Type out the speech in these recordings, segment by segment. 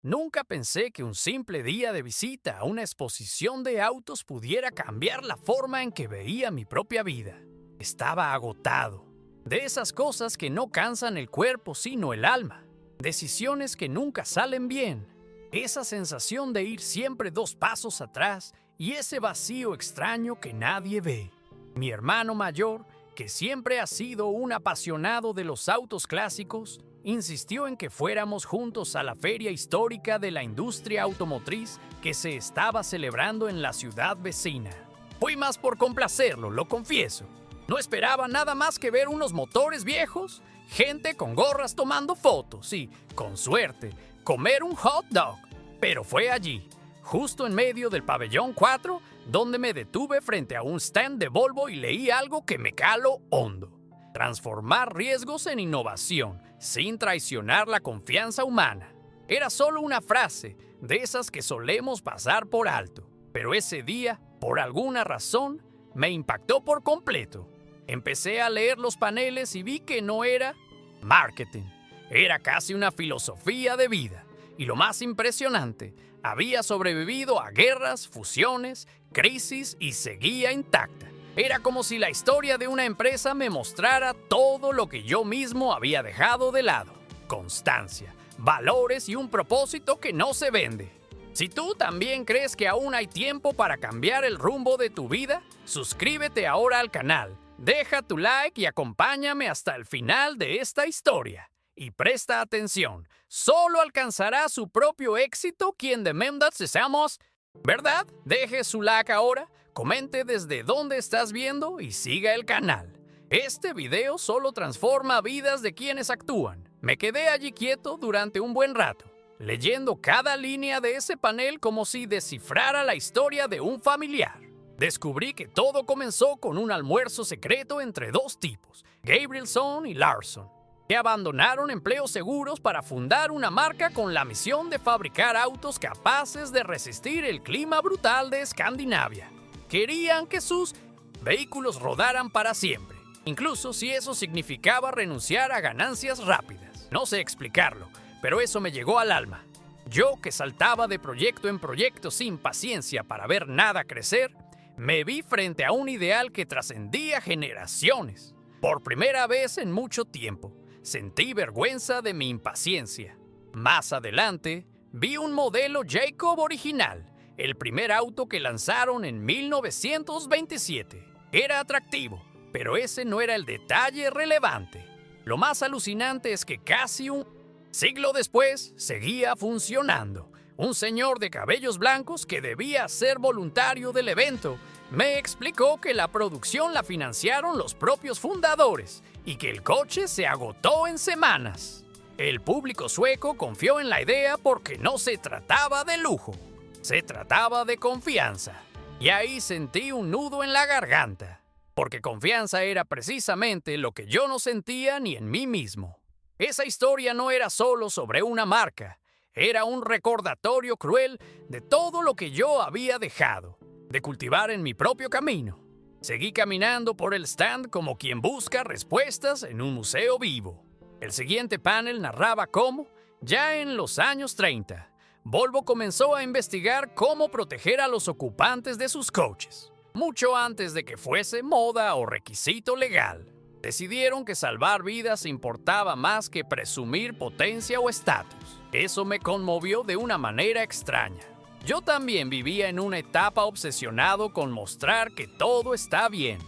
Nunca pensé que un simple día de visita a una exposición de autos pudiera cambiar la forma en que veía mi propia vida. Estaba agotado. De esas cosas que no cansan el cuerpo sino el alma. Decisiones que nunca salen bien. Esa sensación de ir siempre 2 pasos atrás y ese vacío extraño que nadie ve. Mi hermano mayor, que siempre ha sido un apasionado de los autos clásicos, insistió en que fuéramos juntos a la feria histórica de la industria automotriz que se estaba celebrando en la ciudad vecina. Fui más por complacerlo, lo confieso. No esperaba nada más que ver unos motores viejos, gente con gorras tomando fotos y, con suerte, comer un hot dog. Pero fue allí, justo en medio del pabellón 4, donde me detuve frente a un stand de Volvo y leí algo que me caló hondo. Transformar riesgos en innovación, sin traicionar la confianza humana. Era solo una frase, de esas que solemos pasar por alto. Pero ese día, por alguna razón, me impactó por completo. Empecé a leer los paneles y vi que no era marketing. Era casi una filosofía de vida. Y lo más impresionante, había sobrevivido a guerras, fusiones, crisis y seguía intacta. Era como si la historia de una empresa me mostrara todo lo que yo mismo había dejado de lado. Constancia, valores y un propósito que no se vende. Si tú también crees que aún hay tiempo para cambiar el rumbo de tu vida, suscríbete ahora al canal, deja tu like y acompáñame hasta el final de esta historia. Y presta atención, solo alcanzará su propio éxito quien de verdad deseamos, ¿verdad? Deje su like ahora, comente desde dónde estás viendo y siga el canal. Este video solo transforma vidas de quienes actúan. Me quedé allí quieto durante un buen rato, leyendo cada línea de ese panel como si descifrara la historia de un familiar. Descubrí que todo comenzó con un almuerzo secreto entre 2 tipos, Gabrielson y Larson, que abandonaron empleos seguros para fundar una marca con la misión de fabricar autos capaces de resistir el clima brutal de Escandinavia. Querían que sus vehículos rodaran para siempre, incluso si eso significaba renunciar a ganancias rápidas. No sé explicarlo, pero eso me llegó al alma. Yo, que saltaba de proyecto en proyecto sin paciencia para ver nada crecer, me vi frente a un ideal que trascendía generaciones. Por primera vez en mucho tiempo, sentí vergüenza de mi impaciencia. Más adelante, vi un modelo Jacob original, el primer auto que lanzaron en 1927. Era atractivo, pero ese no era el detalle relevante. Lo más alucinante es que casi un siglo después seguía funcionando. Un señor de cabellos blancos que debía ser voluntario del evento me explicó que la producción la financiaron los propios fundadores y que el coche se agotó en semanas. El público sueco confió en la idea porque no se trataba de lujo, se trataba de confianza. Y ahí sentí un nudo en la garganta, porque confianza era precisamente lo que yo no sentía ni en mí mismo. Esa historia no era solo sobre una marca, era un recordatorio cruel de todo lo que yo había dejado de cultivar en mi propio camino. Seguí caminando por el stand como quien busca respuestas en un museo vivo. El siguiente panel narraba cómo, ya en los años 30, Volvo comenzó a investigar cómo proteger a los ocupantes de sus coches, mucho antes de que fuese moda o requisito legal. Decidieron que salvar vidas importaba más que presumir potencia o estatus. Eso me conmovió de una manera extraña. Yo también vivía en una etapa obsesionado con mostrar que todo está bien,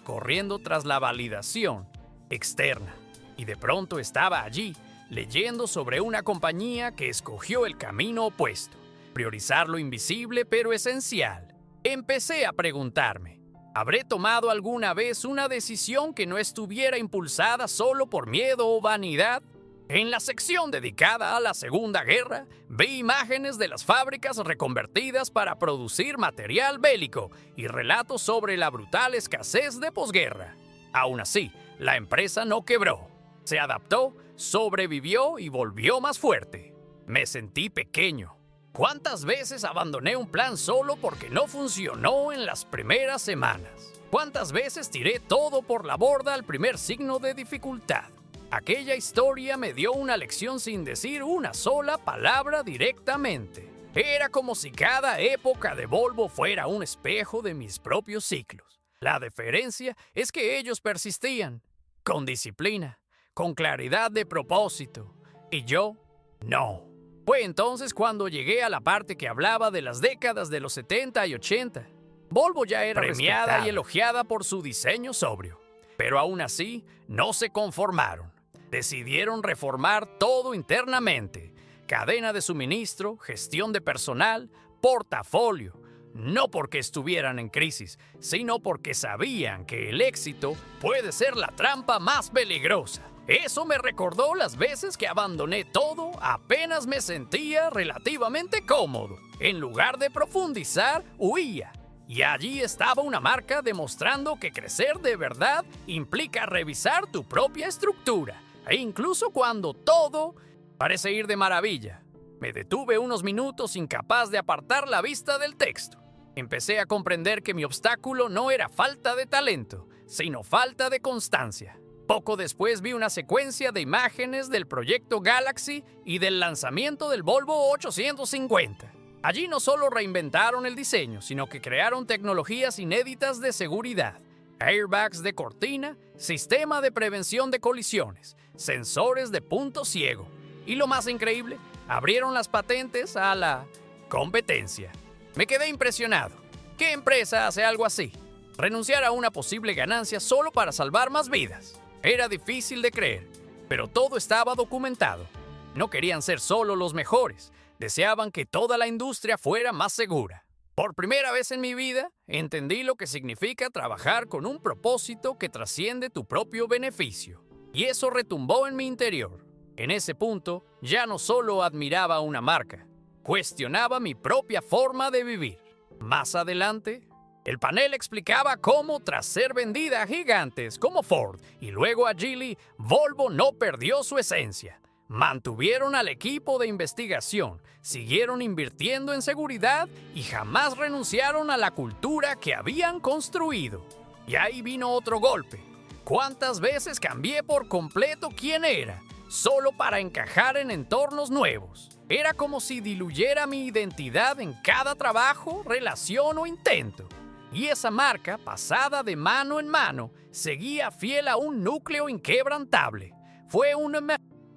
corriendo tras la validación externa. Y de pronto estaba allí, leyendo sobre una compañía que escogió el camino opuesto, priorizar lo invisible pero esencial. Empecé a preguntarme, ¿habré tomado alguna vez una decisión que no estuviera impulsada solo por miedo o vanidad? En la sección dedicada a la Segunda Guerra, vi imágenes de las fábricas reconvertidas para producir material bélico y relatos sobre la brutal escasez de posguerra. Aún así, la empresa no quebró. Se adaptó, sobrevivió y volvió más fuerte. Me sentí pequeño. ¿Cuántas veces abandoné un plan solo porque no funcionó en las primeras semanas? ¿Cuántas veces tiré todo por la borda al primer signo de dificultad? Aquella historia me dio una lección sin decir una sola palabra directamente. Era como si cada época de Volvo fuera un espejo de mis propios ciclos. La diferencia es que ellos persistían, con disciplina, con claridad de propósito, y yo, no. Fue entonces cuando llegué a la parte que hablaba de las décadas de los 70 y 80. Volvo ya era premiada y elogiada por su diseño sobrio, pero aún así no se conformaron. Decidieron reformar todo internamente: cadena de suministro, gestión de personal, portafolio. No porque estuvieran en crisis, sino porque sabían que el éxito puede ser la trampa más peligrosa. Eso me recordó las veces que abandoné todo apenas me sentía relativamente cómodo. En lugar de profundizar, huía. Y allí estaba una marca demostrando que crecer de verdad implica revisar tu propia estructura. E incluso cuando todo parece ir de maravilla. Me detuve unos minutos incapaz de apartar la vista del texto. Empecé a comprender que mi obstáculo no era falta de talento, sino falta de constancia. Poco después vi una secuencia de imágenes del proyecto Galaxy y del lanzamiento del Volvo 850. Allí no solo reinventaron el diseño, sino que crearon tecnologías inéditas de seguridad, airbags de cortina, sistema de prevención de colisiones, sensores de punto ciego. Y lo más increíble, abrieron las patentes a la competencia. Me quedé impresionado. ¿Qué empresa hace algo así? Renunciar a una posible ganancia solo para salvar más vidas. Era difícil de creer, pero todo estaba documentado. No querían ser solo los mejores, deseaban que toda la industria fuera más segura. Por primera vez en mi vida, entendí lo que significa trabajar con un propósito que trasciende tu propio beneficio. Y eso retumbó en mi interior. En ese punto, ya no solo admiraba una marca, cuestionaba mi propia forma de vivir. Más adelante, el panel explicaba cómo, tras ser vendida a gigantes como Ford y luego a Geely, Volvo no perdió su esencia. Mantuvieron al equipo de investigación, siguieron invirtiendo en seguridad y jamás renunciaron a la cultura que habían construido. Y ahí vino otro golpe. ¿Cuántas veces cambié por completo quién era, solo para encajar en entornos nuevos? Era como si diluyera mi identidad en cada trabajo, relación o intento. Y esa marca, pasada de mano en mano, seguía fiel a un núcleo inquebrantable. Fue un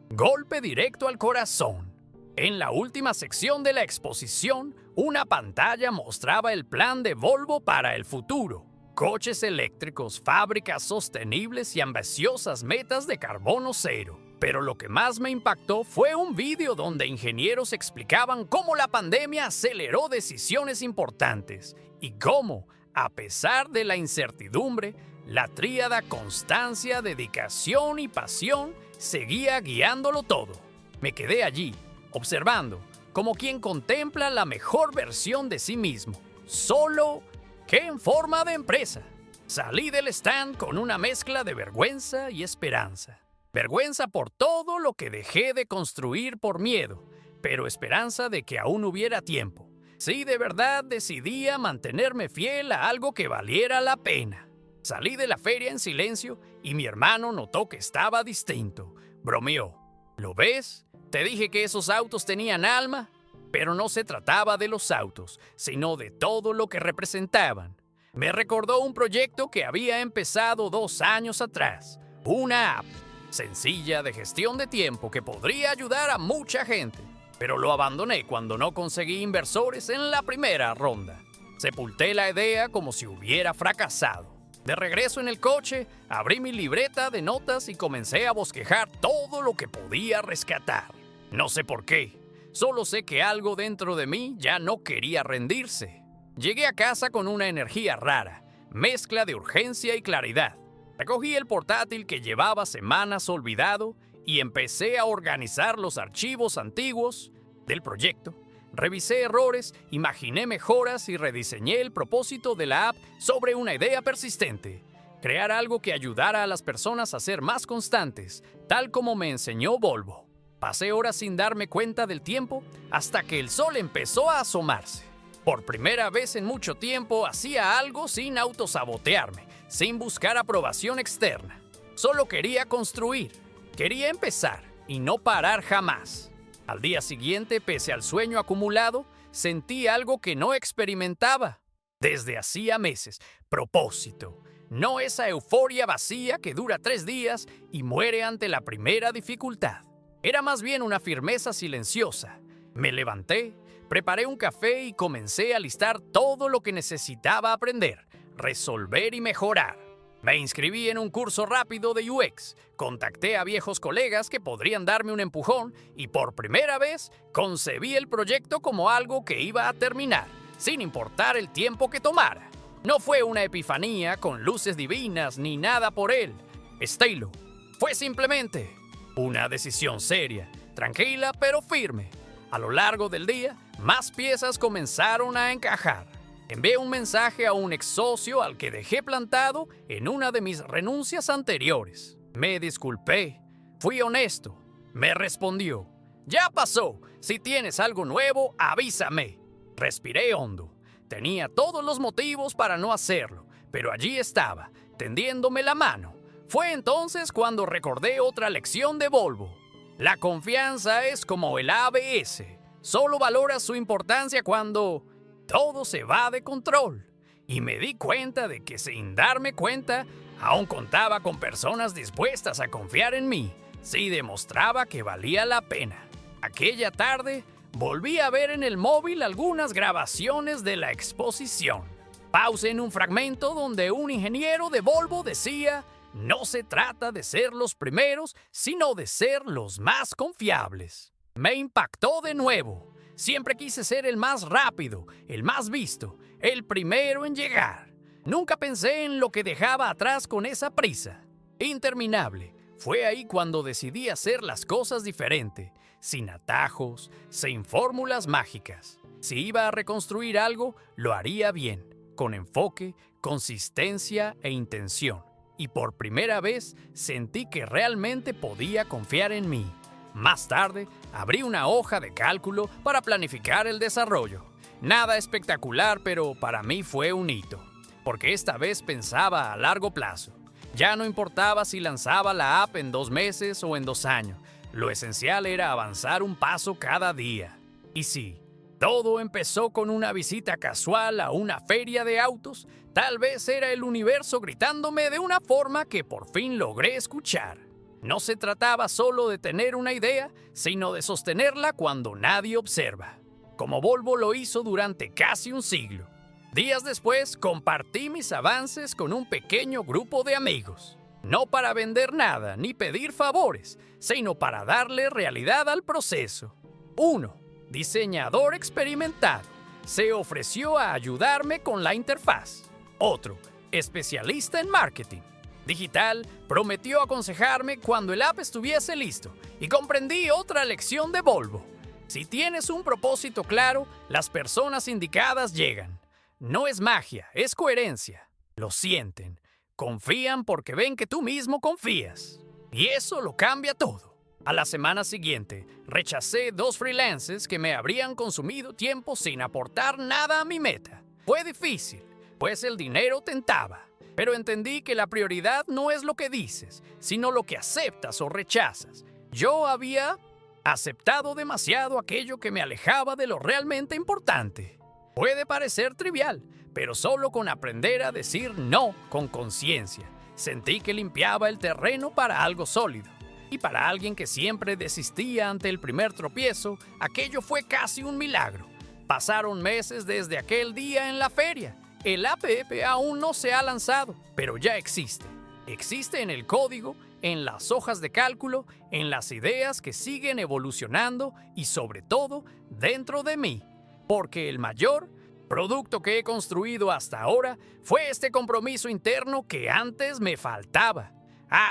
golpe directo al corazón. En la última sección de la exposición, una pantalla mostraba el plan de Volvo para el futuro. Coches eléctricos, fábricas sostenibles y ambiciosas metas de carbono cero. Pero lo que más me impactó fue un vídeo donde ingenieros explicaban cómo la pandemia aceleró decisiones importantes y cómo, a pesar de la incertidumbre, la tríada constancia, dedicación y pasión seguía guiándolo todo. Me quedé allí, observando, como quien contempla la mejor versión de sí mismo, solo que en forma de empresa. Salí del stand con una mezcla de vergüenza y esperanza. Vergüenza por todo lo que dejé de construir por miedo, pero esperanza de que aún hubiera tiempo. Si de verdad decidía mantenerme fiel a algo que valiera la pena. Salí de la feria en silencio y mi hermano notó que estaba distinto. Bromeó. ¿Lo ves? Te dije que esos autos tenían alma. Pero no se trataba de los autos, sino de todo lo que representaban. Me recordó un proyecto que había empezado 2 años atrás. Una app sencilla de gestión de tiempo que podría ayudar a mucha gente. Pero lo abandoné cuando no conseguí inversores en la primera ronda. Sepulté la idea como si hubiera fracasado. De regreso en el coche, abrí mi libreta de notas y comencé a bosquejar todo lo que podía rescatar. No sé por qué, solo sé que algo dentro de mí ya no quería rendirse. Llegué a casa con una energía rara, mezcla de urgencia y claridad. Recogí el portátil que llevaba semanas olvidado y empecé a organizar los archivos antiguos del proyecto. Revisé errores, imaginé mejoras y rediseñé el propósito de la app sobre una idea persistente: crear algo que ayudara a las personas a ser más constantes, tal como me enseñó Volvo. Pasé horas sin darme cuenta del tiempo hasta que el sol empezó a asomarse. Por primera vez en mucho tiempo hacía algo sin autosabotearme, sin buscar aprobación externa. Solo quería construir. Quería empezar y no parar jamás. Al día siguiente, pese al sueño acumulado, sentí algo que no experimentaba desde hacía meses. Propósito. No esa euforia vacía que dura 3 días y muere ante la primera dificultad. Era más bien una firmeza silenciosa. Me levanté, preparé un café y comencé a listar todo lo que necesitaba aprender, resolver y mejorar. Me inscribí en un curso rápido de UX, contacté a viejos colegas que podrían darme un empujón y por primera vez concebí el proyecto como algo que iba a terminar, sin importar el tiempo que tomara. No fue una epifanía con luces divinas ni nada por él estilo. Fue simplemente una decisión seria, tranquila pero firme. A lo largo del día, más piezas comenzaron a encajar. Envié un mensaje a un ex socio al que dejé plantado en una de mis renuncias anteriores. Me disculpé, fui honesto. Me respondió: "Ya pasó, si tienes algo nuevo, avísame". Respiré hondo. Tenía todos los motivos para no hacerlo, pero allí estaba, tendiéndome la mano. Fue entonces cuando recordé otra lección de Volvo. La confianza es como el ABS. Solo valora su importancia cuando todo se va de control. Y me di cuenta de que sin darme cuenta, aún contaba con personas dispuestas a confiar en mí si demostraba que valía la pena. Aquella tarde, volví a ver en el móvil algunas grabaciones de la exposición. Pausé en un fragmento donde un ingeniero de Volvo decía: "No se trata de ser los primeros, sino de ser los más confiables". Me impactó de nuevo. Siempre quise ser el más rápido, el más visto, el primero en llegar. Nunca pensé en lo que dejaba atrás con esa prisa interminable. Fue ahí cuando decidí hacer las cosas diferente, sin atajos, sin fórmulas mágicas. Si iba a reconstruir algo, lo haría bien, con enfoque, consistencia e intención. Y por primera vez sentí que realmente podía confiar en mí. Más tarde, abrí una hoja de cálculo para planificar el desarrollo. Nada espectacular, pero para mí fue un hito, porque esta vez pensaba a largo plazo. Ya no importaba si lanzaba la app en 2 meses o en 2 años. Lo esencial era avanzar un paso cada día. Y sí, todo empezó con una visita casual a una feria de autos. Tal vez era el universo gritándome de una forma que por fin logré escuchar. No se trataba solo de tener una idea, sino de sostenerla cuando nadie observa, como Volvo lo hizo durante casi un siglo. Días después, compartí mis avances con un pequeño grupo de amigos. No para vender nada ni pedir favores, sino para darle realidad al proceso. Uno, diseñador experimentado, se ofreció a ayudarme con la interfaz. Otro, especialista en marketing digital, prometió aconsejarme cuando el app estuviese listo, y comprendí otra lección de Volvo. Si tienes un propósito claro, las personas indicadas llegan. No es magia, es coherencia. Lo sienten, confían porque ven que tú mismo confías. Y eso lo cambia todo. A la semana siguiente, rechacé 2 freelances que me habrían consumido tiempo sin aportar nada a mi meta. Fue difícil, pues el dinero tentaba. Pero entendí que la prioridad no es lo que dices, sino lo que aceptas o rechazas. Yo había aceptado demasiado aquello que me alejaba de lo realmente importante. Puede parecer trivial, pero solo con aprender a decir no con conciencia, sentí que limpiaba el terreno para algo sólido. Y para alguien que siempre desistía ante el primer tropiezo, aquello fue casi un milagro. Pasaron meses desde aquel día en la feria. El app aún no se ha lanzado, pero ya existe. Existe en el código, en las hojas de cálculo, en las ideas que siguen evolucionando y sobre todo dentro de mí. Porque el mayor producto que he construido hasta ahora fue este compromiso interno que antes me faltaba.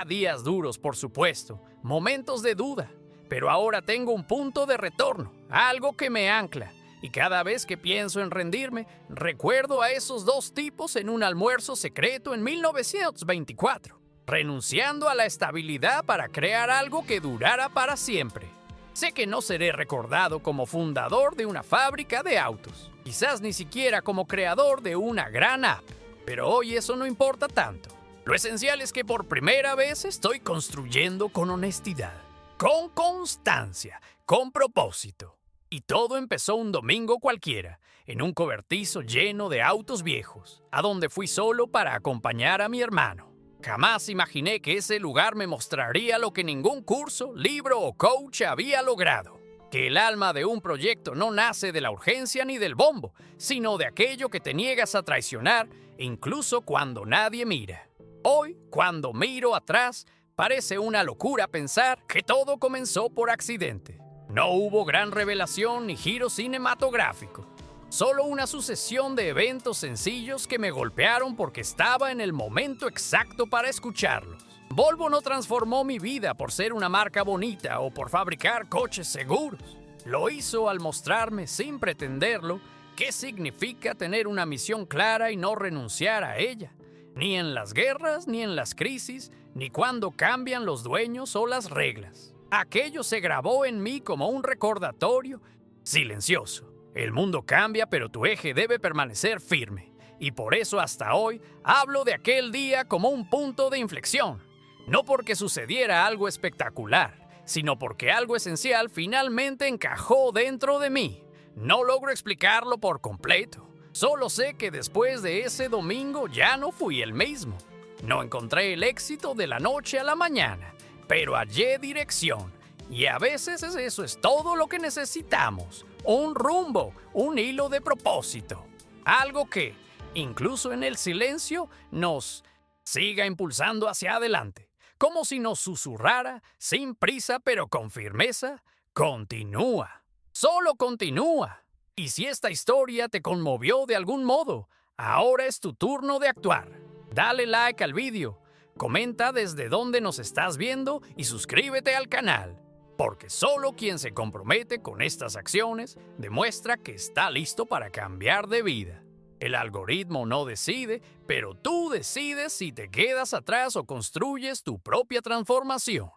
Días duros, por supuesto, momentos de duda, pero ahora tengo un punto de retorno, algo que me ancla. Y cada vez que pienso en rendirme, recuerdo a esos 2 tipos en un almuerzo secreto en 1924, renunciando a la estabilidad para crear algo que durara para siempre. Sé que no seré recordado como fundador de una fábrica de autos, quizás ni siquiera como creador de una gran app, pero hoy eso no importa tanto. Lo esencial es que por primera vez estoy construyendo con honestidad, con constancia, con propósito. Y todo empezó un domingo cualquiera, en un cobertizo lleno de autos viejos, a donde fui solo para acompañar a mi hermano. Jamás imaginé que ese lugar me mostraría lo que ningún curso, libro o coach había logrado. Que el alma de un proyecto no nace de la urgencia ni del bombo, sino de aquello que te niegas a traicionar, incluso cuando nadie mira. Hoy, cuando miro atrás, parece una locura pensar que todo comenzó por accidente. No hubo gran revelación ni giro cinematográfico. Solo una sucesión de eventos sencillos que me golpearon porque estaba en el momento exacto para escucharlos. Volvo no transformó mi vida por ser una marca bonita o por fabricar coches seguros. Lo hizo al mostrarme, sin pretenderlo, qué significa tener una misión clara y no renunciar a ella. Ni en las guerras, ni en las crisis, ni cuando cambian los dueños o las reglas. Aquello se grabó en mí como un recordatorio silencioso. El mundo cambia, pero tu eje debe permanecer firme. Y por eso hasta hoy hablo de aquel día como un punto de inflexión. No porque sucediera algo espectacular, sino porque algo esencial finalmente encajó dentro de mí. No logro explicarlo por completo. Solo sé que después de ese domingo ya no fui el mismo. No encontré el éxito de la noche a la mañana, pero hallé dirección. Y a veces eso es todo lo que necesitamos. Un rumbo, un hilo de propósito. Algo que, incluso en el silencio, nos siga impulsando hacia adelante. Como si nos susurrara, sin prisa pero con firmeza, continúa. Solo continúa. Y si esta historia te conmovió de algún modo, ahora es tu turno de actuar. Dale like al vídeo, comenta desde dónde nos estás viendo y suscríbete al canal. Porque solo quien se compromete con estas acciones demuestra que está listo para cambiar de vida. El algoritmo no decide, pero tú decides si te quedas atrás o construyes tu propia transformación.